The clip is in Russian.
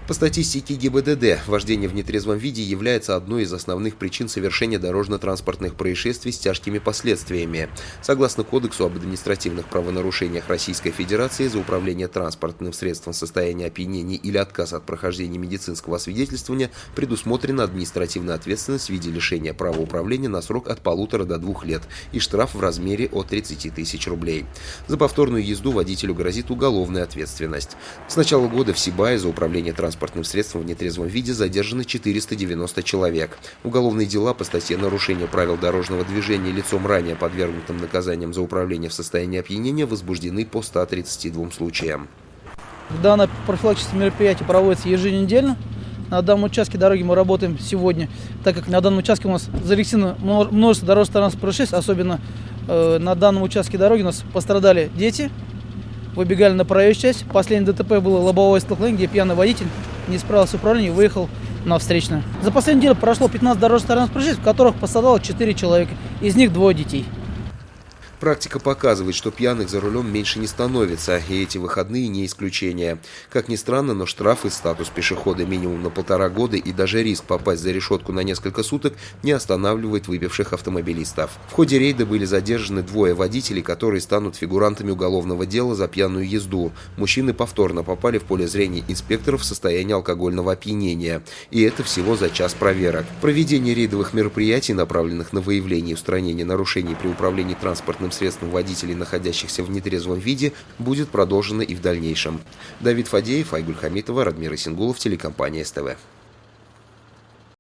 По статистике ГИБДД, вождение в нетрезвом виде является одной из основных причин совершения дорожно-транспортных происшествий с тяжкими последствиями. Согласно Кодексу об административных правонарушениях Российской Федерации, за управление транспортным средством в состоянии опьянения или отказ от прохождения медицинского освидетельствования предусмотрена административная ответственность в виде лишения права управления на срок от 1,5 до 2 лет и штраф в размере от 30 тысяч рублей. За повторную езду водителю грозит уголовная ответственность. С начала года в Сибае за управление транспортным средством в нетрезвом виде задержаны 490 человек. Уголовные дела по статье «Нарушение правил дорожного движения лицом, ранее подвергнутым наказаниям за управление в состоянии опьянения» возбуждены по 132 случаям. Данное профилактическое мероприятие проводится еженедельно. На данном участке дороги мы работаем сегодня, так как на данном участке у нас зарегистрировано множество дорожно-транспортных происшествий, особенно на данном участке дороги у нас пострадали дети, выбегали на проезжую часть. Последнее ДТП было лобовое столкновение, где пьяный водитель не справился с управлением и выехал на встречную. За последнюю неделю прошло 15 дорожно-транспортных происшествий, в которых пострадало 4 человека, из них 2 детей. Практика показывает, что пьяных за рулем меньше не становится, и эти выходные не исключение. Как ни странно, но штраф и статус пешехода минимум на 1,5 года и даже риск попасть за решетку на несколько суток не останавливает выпивших автомобилистов. В ходе рейда были задержаны 2 водителей, которые станут фигурантами уголовного дела за пьяную езду. Мужчины повторно попали в поле зрения инспекторов в состоянии алкогольного опьянения. И это всего за час проверок. Проведение рейдовых мероприятий, направленных на выявление и устранение нарушений при управлении транспортным средством водителей, находящихся в нетрезвом виде, будет продолжено и в дальнейшем. Давид Фадеев, Айгуль Хамитова, Радмир Исенгулов, телекомпания СТВ.